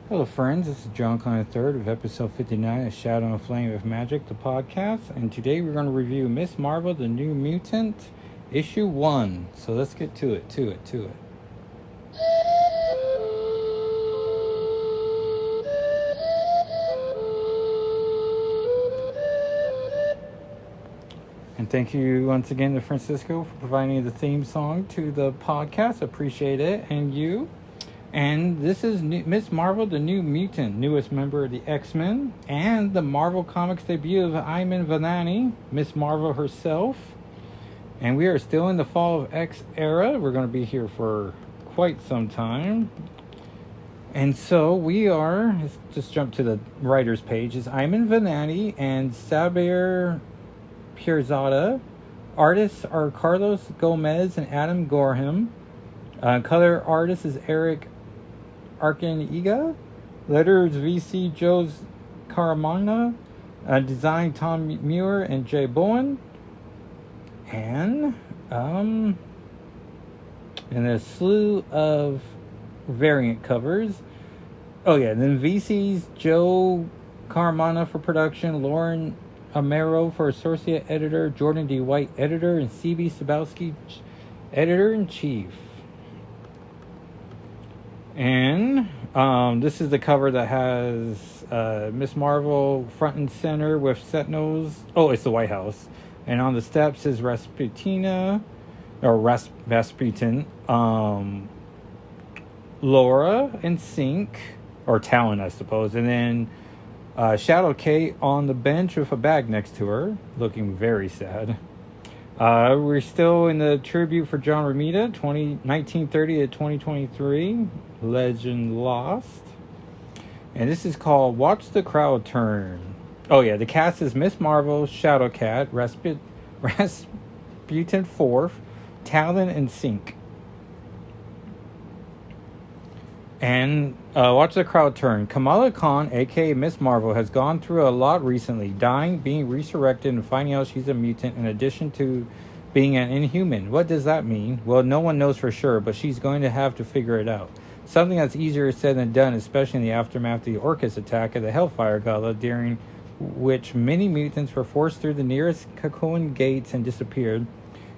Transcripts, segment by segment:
Hello, friends. This is John Klein III of episode 59 of Shadow and Flame of Magic, the podcast. And today we're going to review Miss Marvel, the New Mutant, issue 1. So let's get to it. And thank you once again to Francisco for providing the theme song to the podcast. Appreciate it. And you. And this is Miss Marvel, the New Mutant, newest member of the X-Men, and the Marvel Comics debut of Iman Vellani, Miss Marvel herself. And we are still in the Fall of X era. We're going to be here for quite some time. And so let's just jump to the writer's page. It's Iman Vellani and Sabir Pirzada. Artists are Carlos Gomez and Adam Gorham. Color artist is Eric Arcaniga. Letters VC Joe Caramagna. Design Tom Muir and Jay Bowen. And a slew of variant covers. Oh yeah, then VC's Joe Caramagna for production, Lauren Amaro for associate editor, Jordan D. White editor, and CB Sabowski editor-in-chief. And this is the cover that has Miss Marvel front and center with Sentinels. Oh, it's the White House. And on the steps is Rasputin, Laura and Sync, or Talon, I suppose. And then Shadowkat on the bench with a bag next to her, looking very sad. We're still in the tribute for John Romita, 1930 to 2023, Legend Lost. And this is called Watch the Crowd Turn. Oh yeah, the cast is Miss Marvel, Shadowkat, Rasputin 4th, Talon, and Sync. And watch the crowd turn. Kamala Khan, aka Miss Marvel, has gone through a lot recently, dying, being resurrected, and finding out she's a mutant in addition to being an inhuman. What does that mean? Well, no one knows for sure, but she's going to have to figure it out. Something that's easier said than done, especially in the aftermath of the Orcus attack at the Hellfire Gala, during which many mutants were forced through the nearest cocoon gates and disappeared.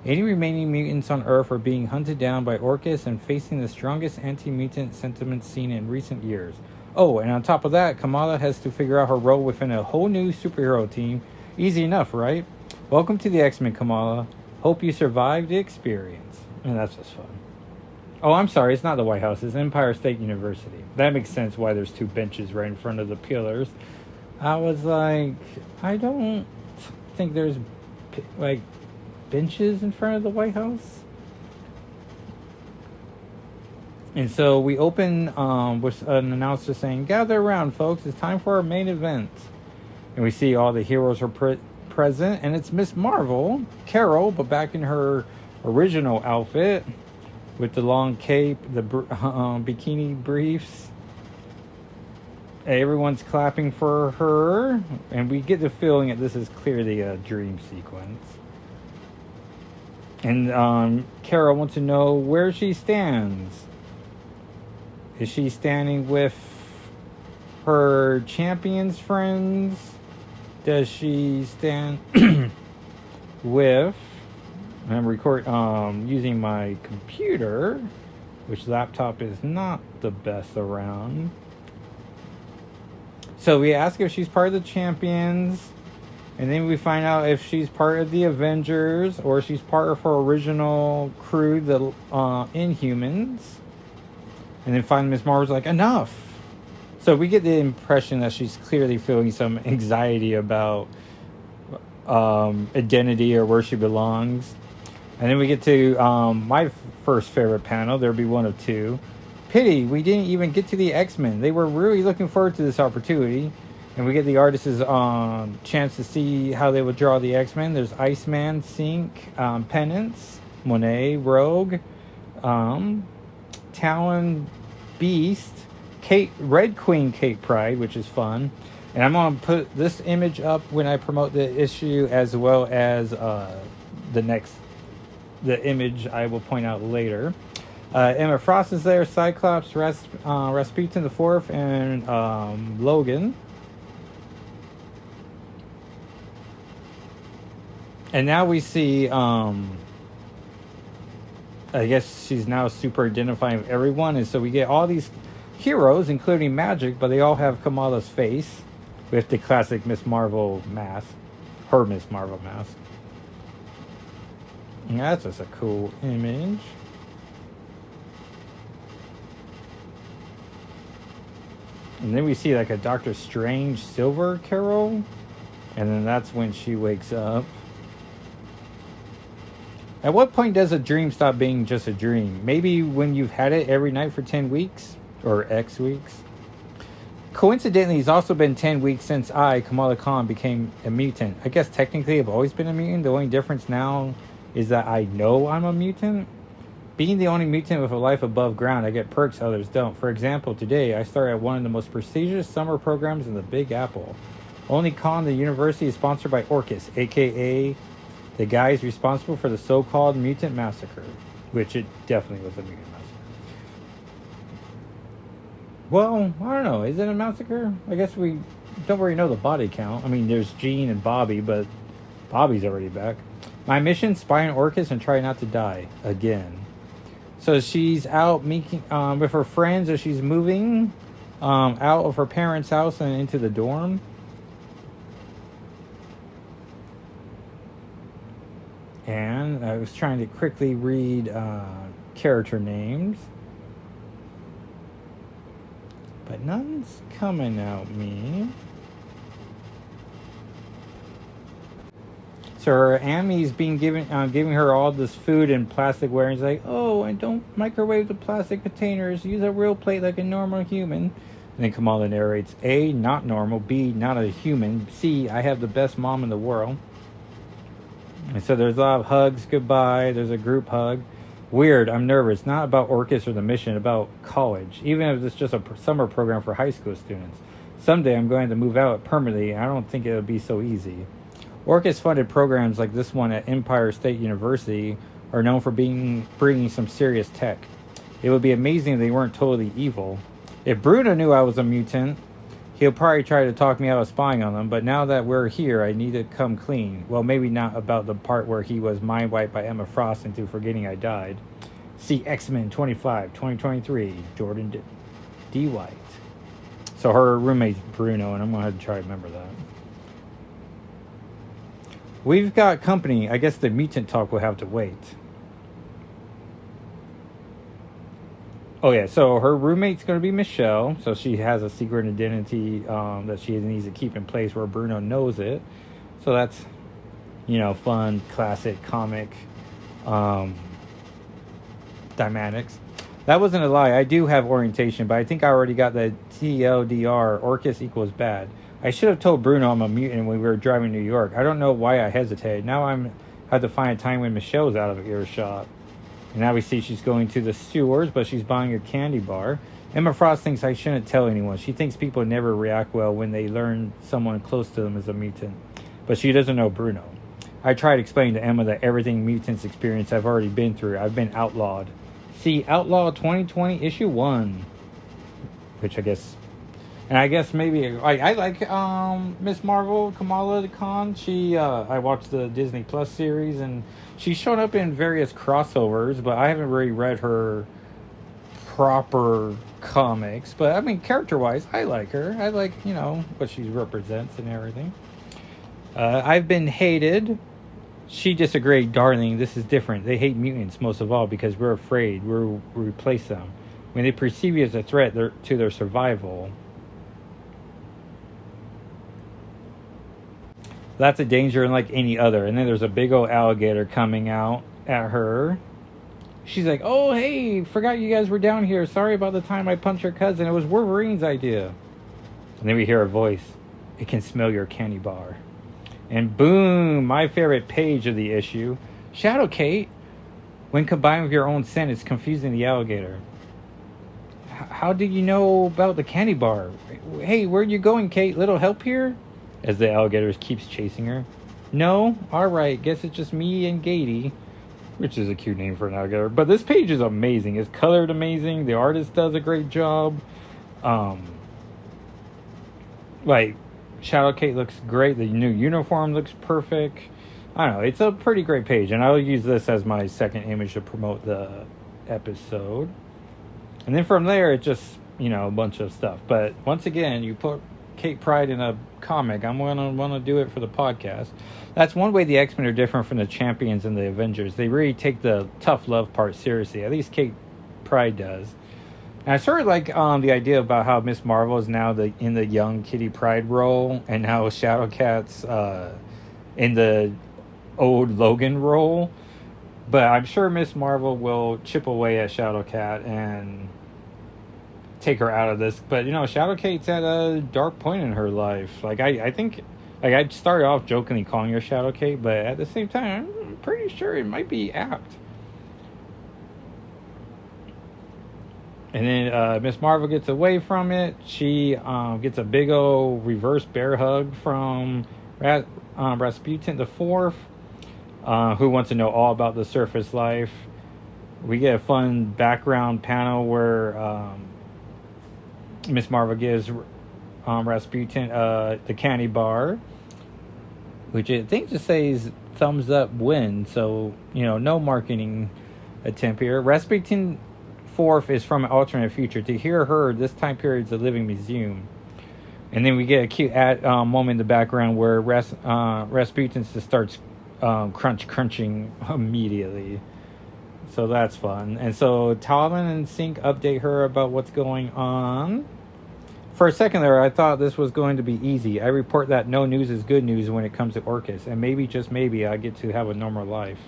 Any remaining mutants on Earth are being hunted down by Orcus and facing the strongest anti-mutant sentiment seen in recent years. Oh, and on top of that, Kamala has to figure out her role within a whole new superhero team. Easy enough, right? Welcome to the X-Men, Kamala. Hope you survived the experience. And that's just fun. Oh, I'm sorry, it's not the White House. It's Empire State University. That makes sense why there's two benches right in front of the pillars. I was like, I don't think there's, benches in front of the White House. And so we open with an announcer saying, gather around, folks, it's time for our main event. And we see all the heroes are present, and it's Miss Marvel, Carol, but back in her original outfit with the long cape, the bikini briefs. Everyone's clapping for her, and we get the feeling that this is clearly a dream sequence. And Carol wants to know where she stands. Is she standing with her champions friends? Does she stand with... I'm using my computer, which laptop is not the best around. So we ask if she's part of the champions. And then we find out if she's part of the Avengers or she's part of her original crew, the Inhumans. And then finally Miss Marvel's like, enough. So we get the impression that she's clearly feeling some anxiety about identity or where she belongs. And then we get to my first favorite panel. There'll be one of two. Pity, we didn't even get to the X-Men. They were really looking forward to this opportunity. And we get the artist's chance to see how they would draw the X-Men. There's Iceman, Sync, Penance, Monet, Rogue, Talon, Beast, Red Queen, Kate Pride, which is fun. And I'm going to put this image up when I promote the issue, as well as the image I will point out later. Emma Frost is there, Cyclops, Rasputin the Fourth, and Logan. And now we see, I guess she's now super identifying with everyone, and so we get all these heroes, including Magic, but they all have Kamala's face with the classic Miss Marvel mask, her Miss Marvel mask. And that's just a cool image. And then we see like a Doctor Strange Silver Carol, and then that's when she wakes up. At what point does a dream stop being just a dream? Maybe when you've had it every night for 10 weeks? Or X weeks? Coincidentally, it's also been 10 weeks since I, Kamala Khan, became a mutant. I guess technically I've always been a mutant. The only difference now is that I know I'm a mutant. Being the only mutant with a life above ground, I get perks others don't. For example, today I start at one of the most prestigious summer programs in the Big Apple. Only con the university is sponsored by Orcus, aka the guys responsible for the so-called mutant massacre, which it definitely was a mutant massacre. Well, I don't know. Is it a massacre? I guess we don't really know the body count. I mean, there's Jean and Bobby, but Bobby's already back. My mission, spy on Orcus and try not to die again. So she's out making with her friends as she's moving out of her parents' house and into the dorm. And I was trying to quickly read character names, but none's coming out me. So her Amy's being giving her all this food in plasticware, and he's like, "Oh, and don't microwave the plastic containers. Use a real plate like a normal human." And then Kamala narrates: A, not normal. B, not a human. C, I have the best mom in the world. And so there's a lot of hugs, goodbye. There's a group hug. Weird, I'm nervous. Not about Orcus or the mission, about college. Even if it's just a summer program for high school students. Someday I'm going to move out permanently, and I don't think it'll be so easy. Orcus-funded programs like this one at Empire State University are known for bringing some serious tech. It would be amazing if they weren't totally evil. If Bruno knew I was a mutant, he'll probably try to talk me out of spying on them, but now that we're here, I need to come clean. Well, maybe not about the part where he was mind-wiped by Emma Frost into forgetting I died. See X-Men 25, 2023, Jordan D. White. So her roommate's Bruno, and I'm going to have to try to remember that. We've got company. I guess the mutant talk will have to wait. Oh, yeah. So her roommate's going to be Michelle. So she has a secret identity that she needs to keep in place where Bruno knows it. So that's, fun, classic comic dynamics. That wasn't a lie. I do have orientation, but I think I already got the TLDR. Orcus equals bad. I should have told Bruno I'm a mutant when we were driving to New York. I don't know why I hesitated. Now I'm have to find a time when Michelle's out of earshot. And now we see she's going to the sewers, but she's buying a candy bar. Emma Frost thinks I shouldn't tell anyone. She thinks people never react well when they learn someone close to them is a mutant. But she doesn't know Bruno. I tried explaining to Emma that everything mutants experience I've already been through. I've been outlawed. See, Outlaw 2020, issue 1. Which I guess... And I guess maybe... I like Miss Marvel, Kamala Khan. I watched the Disney Plus series, and she's shown up in various crossovers, but I haven't really read her proper comics. But, I mean, character-wise, I like her. I like, what she represents and everything. I've been hated. She disagreed, darling, this is different. They hate mutants most of all because we're afraid we'll replace them. When they perceive you as a threat to their survival... That's a danger unlike any other. And then there's a big old alligator coming out at her. She's like, oh, hey, forgot you guys were down here. Sorry about the time I punched your cousin. It was Wolverine's idea. And then we hear a voice. It can smell your candy bar. And boom, my favorite page of the issue. Shadowkat, when combined with your own scent, is confusing the alligator. How did you know about the candy bar? Hey, where you going, Kate? Little help here? As the alligator keeps chasing her. No? Alright, guess it's just me and Gatey. which is a cute name for an alligator. But this page is amazing. It's colored amazing. The artist does a great job. Like, Shadowkat looks great. The new uniform looks perfect. I don't know. It's a pretty great page. And I'll use this as my second image to promote the episode. And then from there, it's just, a bunch of stuff. But once again, you put Kate Pryde in a comic, I'm going to want to do it for the podcast. That's one way the X-Men are different from the Champions and the Avengers. They really take the tough love part seriously. At least Kate Pryde does. And I sort of like the idea about how Miss Marvel is now in the young Kitty Pryde role, and how Shadowkat's in the old Logan role. But I'm sure Miss Marvel will chip away at Shadowkat and take her out of this. But, Shadowkat's at a dark point in her life. Like, I think... Like, I started off jokingly calling her Shadowkat, but at the same time, I'm pretty sure it might be apt. And then Miss Marvel gets away from it. She gets a big old reverse bear hug from Rasputin the Fourth, who wants to know all about the surface life. We get a fun background panel where Miss Marvel gives Rasputin the candy bar, which I think just says thumbs up win. So, no marketing attempt here. Rasputin Fourth is from an alternate future. To hear her, this time period is a living museum. And then we get a cute moment in the background where Rasputin just starts crunching immediately. So that's fun. And so Talon and Sync update her about what's going on. For a second there, I thought this was going to be easy. I report that no news is good news when it comes to Orcus, and maybe, just maybe, I get to have a normal life.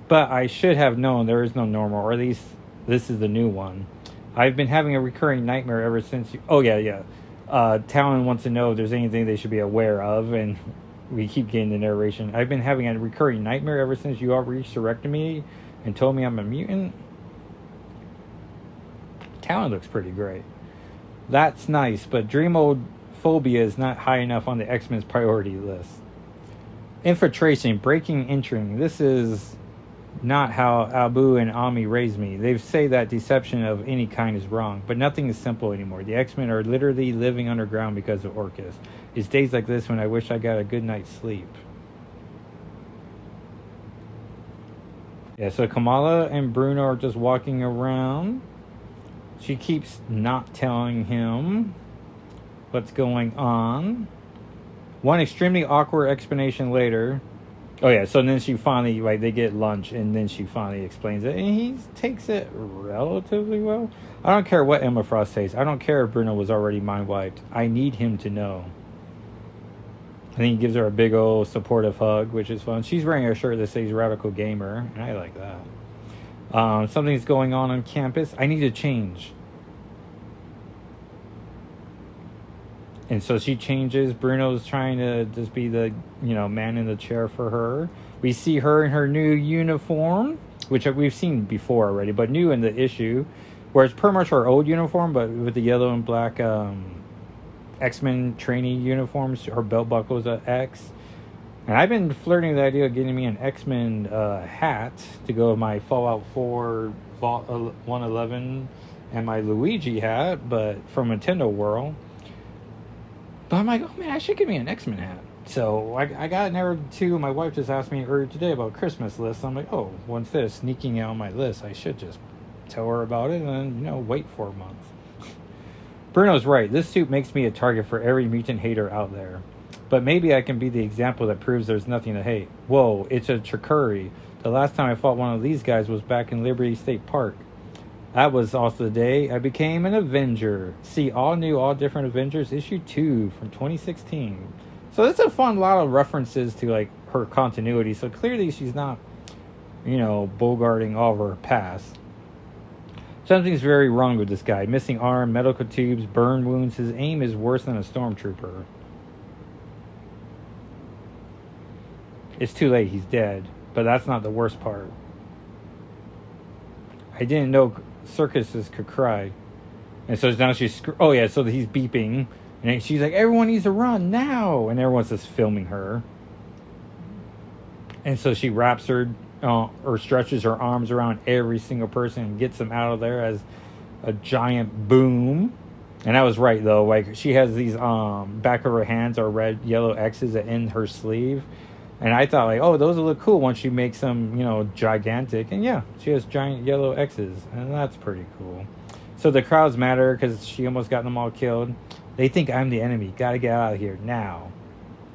But I should have known there is no normal, or at least this is the new one. I've been having a recurring nightmare ever since you... Oh, yeah. Talon wants to know if there's anything they should be aware of, and we keep getting the narration. I've been having a recurring nightmare ever since you all resurrected me and told me I'm a mutant. Talon looks pretty great. That's nice, but dreamophobia is not high enough on the X-Men's priority list. Infiltration, breaking, entering. This is not how Abu and Ami raised me. They say that deception of any kind is wrong, but nothing is simple anymore. The X-Men are literally living underground because of Orcus. It's days like this when I wish I got a good night's sleep. Yeah, so Kamala and Bruno are just walking around. She keeps not telling him what's going on. One extremely awkward explanation later. Oh, yeah, so then she finally, they get lunch, and then she finally explains it, and he takes it relatively well. I don't care what Emma Frost says. I don't care if Bruno was already mind-wiped. I need him to know. And then he gives her a big old supportive hug, which is fun. She's wearing a shirt that says Radical Gamer, and I like that. Something's going on campus. I need to change. And so she changes. Bruno's trying to just be the, man in the chair for her. We see her in her new uniform, which we've seen before already, but new in the issue, where it's pretty much her old uniform, but with the yellow and black X-Men trainee uniforms. Her belt buckle is an X. And I've been flirting with the idea of getting me an X-Men hat to go with my Fallout 4 Vault 111 and my Luigi hat, but from Nintendo World. But I'm like, oh man, I should get me an X-Men hat. So I got it narrowed to, my wife just asked me earlier today about Christmas lists. I'm like, oh, once this sneaking out my list, I should just tell her about it and then, wait 4 months. Bruno's right. This suit makes me a target for every mutant hater out there. But maybe I can be the example that proves there's nothing to hate. Whoa, it's a trickery. The last time I fought one of these guys was back in Liberty State Park. That was also the day I became an Avenger. See, all new, all different Avengers, issue 2 from 2016. So it's a fun lot of references to, her continuity. So clearly she's not, bogarting all of her past. Something's very wrong with this guy. Missing arm, medical tubes, burn wounds. His aim is worse than a stormtrooper. It's too late. He's dead. But that's not the worst part. I didn't know circuses could cry. And so now she's... Oh, yeah, so he's beeping. And she's like, everyone needs to run now. And everyone's just filming her. And so she wraps her or stretches her arms around every single person and gets them out of there as a giant boom. And I was right though. Like she has these back of her hands are red, yellow X's in her sleeve, and I thought like, oh, those will look cool once she makes them, gigantic. And yeah, she has giant yellow X's, and that's pretty cool. So the crowds matter because she almost got them all killed. They think I'm the enemy. Gotta get out of here now.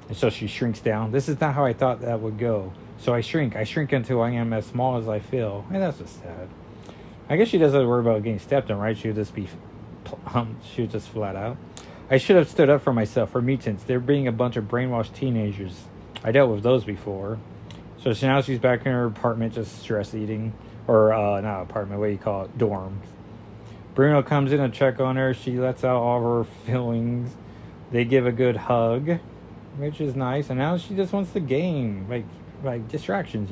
And so she shrinks down. This is not how I thought that would go. So I shrink until I am as small as I feel. And that's just sad. I guess she doesn't worry about getting stepped on, right? She would just flat out. I should have stood up for myself, for mutants. They're being a bunch of brainwashed teenagers. I dealt with those before. So now she's back in her apartment just stress eating. Or, not apartment, what do you call it? Dorm. Bruno comes in to check on her. She lets out all of her feelings. They give a good hug, which is nice. And now she just wants the game. Like distractions,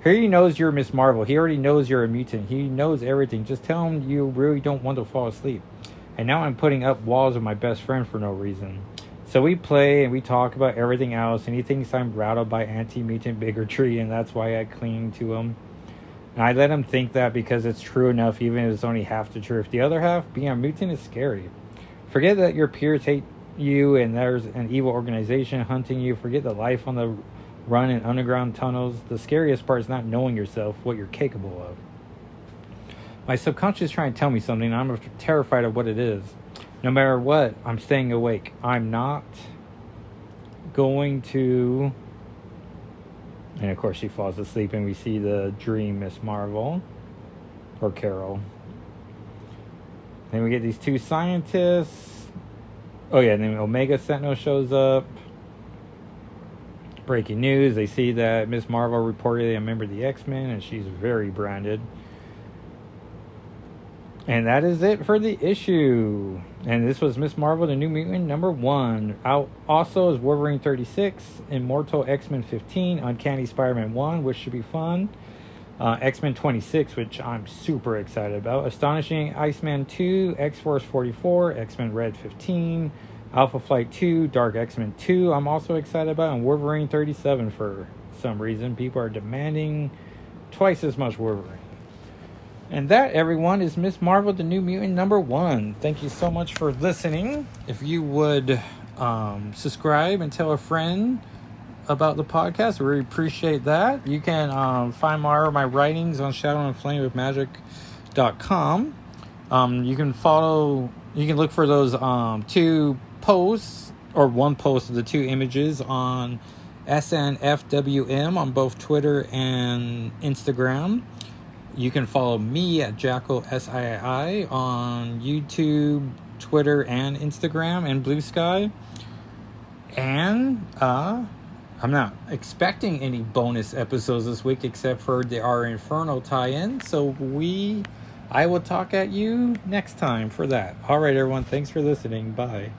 He knows you're Miss Marvel. He already knows you're a mutant. He knows everything. Just tell him you really don't want to fall asleep. And now I'm putting up walls with my best friend for no reason. So we play and we talk about everything else. And he thinks I'm rattled by anti-mutant bigotry. And that's why I cling to him. And I let him think that because it's true enough, even if it's only half the truth. The other half, being a mutant is scary. Forget that your peers hate you and there's an evil organization hunting you. Forget the life on the run in underground tunnels. The scariest part is not knowing yourself, what you're capable of. My subconscious is trying to tell me something, and I'm terrified of what it is. No matter what, I'm staying awake. I'm not going to... And of course she falls asleep, and we see the dream Miss Marvel. Or Carol. Then we get these two scientists. Oh yeah, and then Omega Sentinel shows up. Breaking news, they see that Miss Marvel reportedly a member of the X-Men, and she's very branded. And that is it for the issue. And this was Miss Marvel, the New Mutant #1. Out also is Wolverine 36, Immortal X-Men 15, Uncanny Spider-Man 1, which should be fun. X-Men 26, which I'm super excited about. Astonishing Iceman 2, X-Force 44, X-Men Red 15, Alpha Flight 2, Dark X-Men 2, I'm also excited about, and Wolverine 37 for some reason. People are demanding twice as much Wolverine. And that, everyone, is Miss Marvel, the New Mutant #1. Thank you so much for listening. If you would subscribe and tell a friend about the podcast, we really appreciate that. You can find more of my writings on shadowandflamewithmagic.com. You can look for those two posts, or one post of the two images on SNFWM on both Twitter and Instagram. You can follow me at Jackal SII on YouTube, Twitter, and Instagram, and Blue Sky. And I'm not expecting any bonus episodes this week except for our Inferno tie-in. So I will talk at you next time for that. All right, everyone. Thanks for listening. Bye.